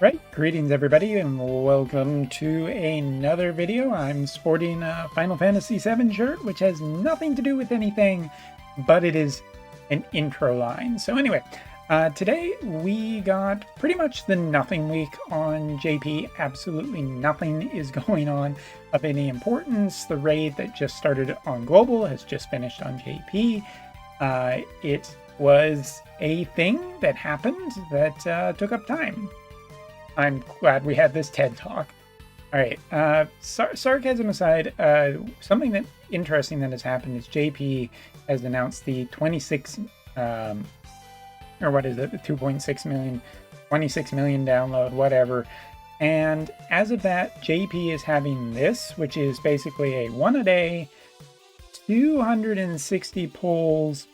Right, greetings everybody and welcome to another video. I'm sporting a Final Fantasy VII shirt, which has nothing to do with anything, but it is an intro line. So anyway, today we got pretty much the nothing week on JP. Absolutely nothing is going on of any importance. The raid that just started on Global has just finished on JP. It was a thing that happened that took up time. I'm glad we had this TED Talk. All right, sarcasm aside, something that interesting that has happened is JP has announced the 26, or what is it, the 2.6 million, 26 million download, whatever. And as of that, JP is having this, which is basically a 1 a day, 260 pulls,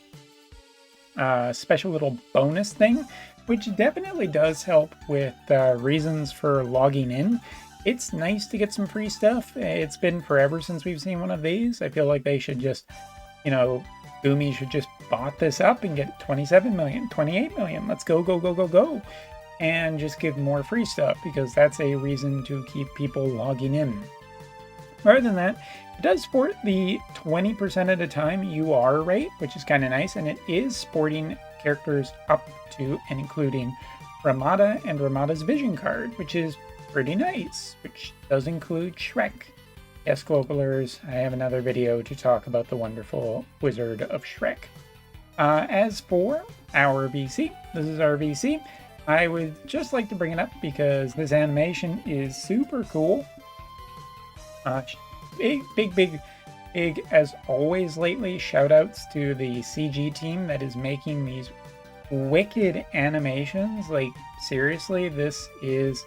special little bonus thing, which definitely does help with reasons for logging in. It's nice to get some free stuff. It's been forever since we've seen one of these. I feel like they should just, Gumi should just bought this up and get 27 million, 28 million. Let's go, go, go, go, go. And just give more free stuff because that's a reason to keep people logging in. Other than that, it does support the 20% at a time UR rate, which is kind of nice, and it is sporting characters up to and including Ramada and Ramada's vision card, which is pretty nice, which does include Shrek. Yes, Globalers, I have another video to talk about the wonderful Wizard of Shrek. As for our VC, this is our VC. I would just like to bring it up because this animation is super cool. Big as always lately. Shout outs to the CG team that is making these wicked animations. Like, seriously, this is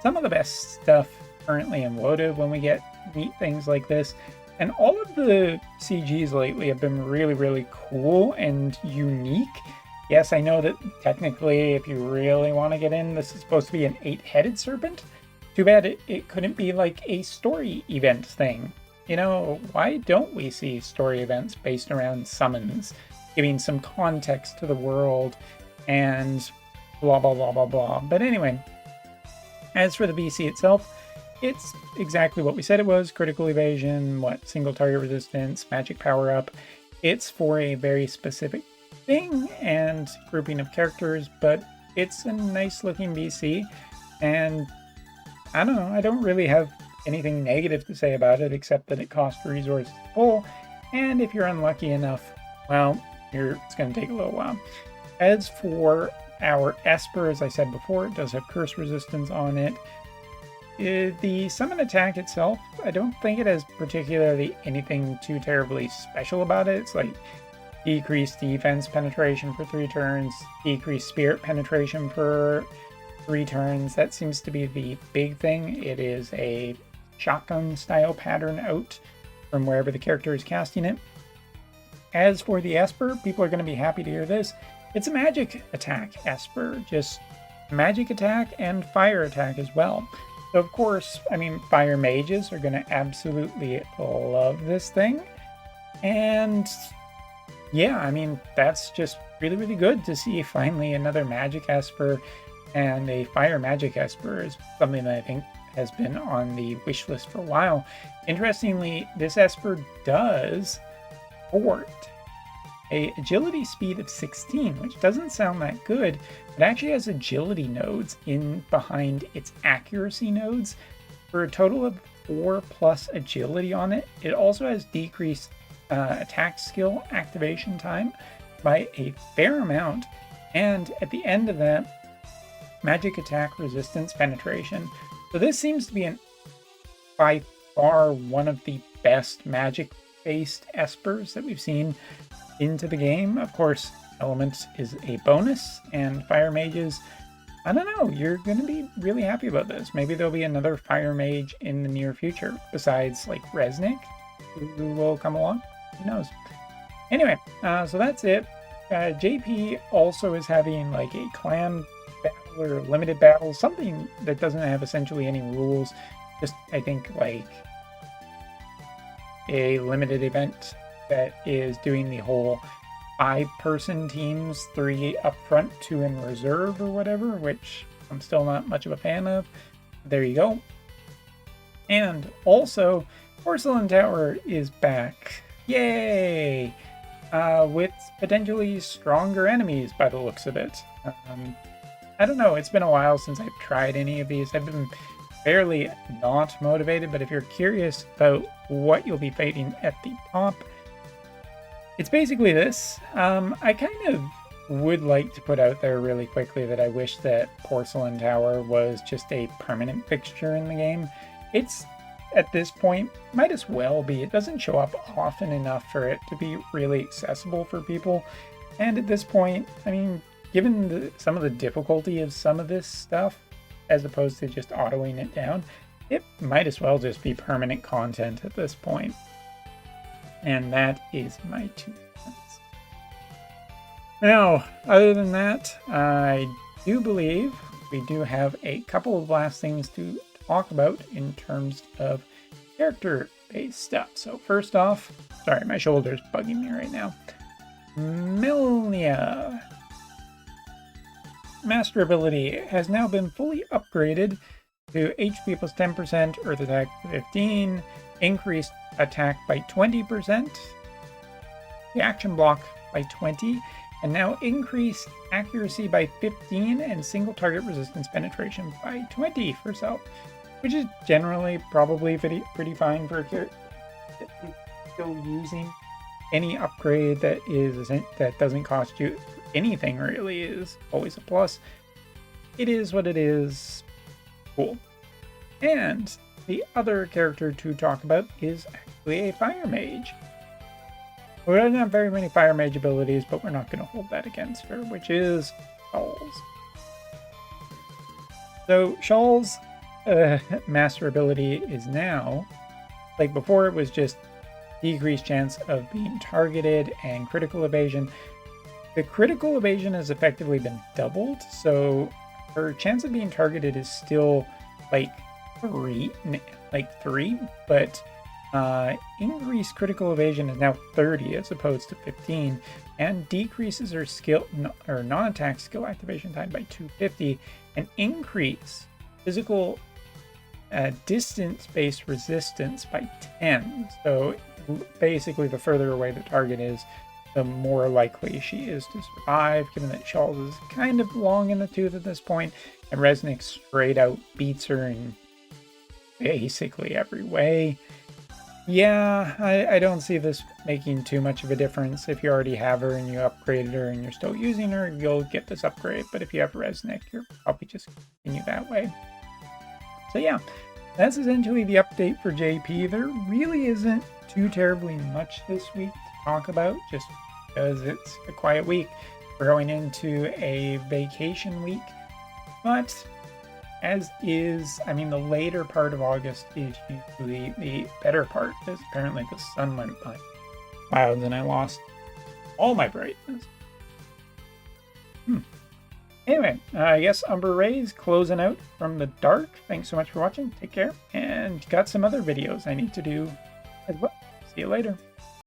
some of the best stuff currently in Wotv when we get neat things like this. And all of the CGs lately have been really, really cool and unique. Yes, I know that technically, if you really want to get in, this is supposed to be an 8-headed serpent. Too bad it couldn't be like a story event thing. Why don't we see story events based around summons, giving some context to the world and blah, blah, blah, blah, blah. But anyway, as for the VC itself, it's exactly what we said it was. Critical evasion, single target resistance, magic power up. It's for a very specific thing and grouping of characters, but it's a nice looking VC. And I don't know, I don't really have anything negative to say about it except that it costs resources to pull, and if you're unlucky enough, well, it's going to take a little while. As for our Esper, as I said before, it does have curse resistance on it. The summon attack itself, I don't think it has particularly anything too terribly special about it. It's like decreased defense penetration for 3 turns, decreased spirit penetration for 3 turns. That seems to be the big thing. It is a shotgun style pattern out from wherever the character is casting it. As for the Esper, people are going to be happy to hear this. It's a magic attack Esper, just magic attack and fire attack as well. So of course, fire mages are going to absolutely love this thing. And yeah, that's just really, really good to see finally another magic Esper, and a fire magic Esper is something that I think has been on the wish list for a while. Interestingly, this Esper does support a agility speed of 16, which doesn't sound that good, but actually has agility nodes in behind its accuracy nodes for a total of 4+ agility on it. It also has decreased attack skill activation time by a fair amount, and at the end of that, magic attack resistance penetration. So this seems to be by far one of the best magic-based Espers that we've seen into the game. Of course, Elements is a bonus, and Fire Mages, I don't know, you're going to be really happy about this. Maybe there'll be another Fire Mage in the near future, besides like Resnik, who will come along. Who knows? Anyway, so that's it. JP also is having like a clan battle or limited battle, something that doesn't have essentially any rules, just I think like a limited event that is doing the whole 5-person teams, 3 up front, 2 in reserve or whatever, which I'm still not much of a fan of. There you go. And also, Porcelain Tower is back. Yay! With potentially stronger enemies by the looks of it. I don't know, it's been a while since I've tried any of these. I've been fairly not motivated, but if you're curious about what you'll be fighting at the top, it's basically this. I kind of would like to put out there really quickly that I wish that Porcelain Tower was just a permanent fixture in the game. It's, at this point, might as well be. It doesn't show up often enough for it to be really accessible for people. And at this point, I mean, given some of the difficulty of some of this stuff, as opposed to just autoing it down, it might as well just be permanent content at this point. And that is my 2 cents. Now, other than that, I do believe we do have a couple of last things to talk about in terms of character-based stuff. So first off, sorry, my shoulder's bugging me right now. Milnia. Master ability has now been fully upgraded to HP plus 10%, Earth attack 15, increased attack by 20%, the action block by 20, and now increase accuracy by 15 and single target resistance penetration by 20 for self, which is generally probably pretty fine for a character still using. Any upgrade that doesn't cost you anything really is always a plus. It is what it is. Cool. And the other character to talk about is actually a fire mage. We don't have very many fire mage abilities, but we're not going to hold that against her, which is Shawl's. So Shawl's master ability is now, like before it was just decreased chance of being targeted and critical evasion. The critical evasion has effectively been doubled, so her chance of being targeted is still like 3, but increased critical evasion is now 30 as opposed to 15, and decreases her skill or non-attack skill activation time by 250, and increase physical distance-based resistance by 10. So basically, the further away the target is, the more likely she is to survive, given that Shawl's is kind of long in the tooth at this point, and Resnick straight out beats her in basically every way. Yeah, I don't see this making too much of a difference. If you already have her and you upgraded her and you're still using her, you'll get this upgrade. But if you have Resnick, you'll probably just continue that way. So yeah, that's essentially the update for JP. There really isn't too terribly much this week to talk about, just because it's a quiet week. We're going into a vacation week, but as is, I mean, the later part of August is usually the better part, because apparently the sun went by clouds and I lost all my brightness. Anyway, I guess Umber Ray's closing out from the dark. Thanks so much for watching. Take care, and got some other videos I need to do as well. See you later.